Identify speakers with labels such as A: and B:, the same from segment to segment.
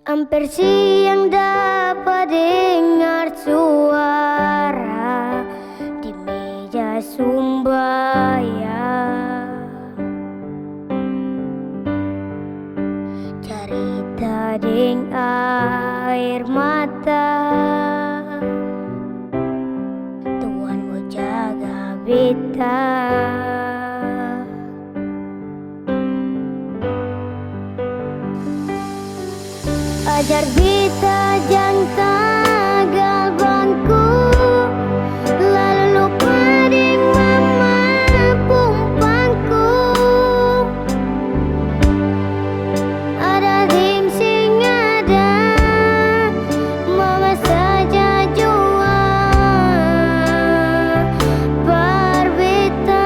A: Hampir siang dapat dengar suara di meja sembahyang. Cerita deng air mata, Tuhan mau jaga beta. Ajar beta jangan tagal bangku, lalu lupa deng mama pumpangku. Ada deng sing ada, mama saja jua berbeta.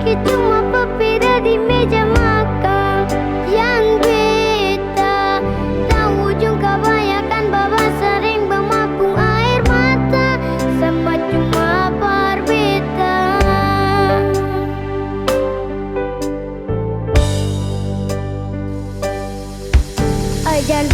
A: Cuma papeda di meja makan yang beta tahu ujung kebanyakan baba sering memapung air mata sama cuma berbeta. Ajar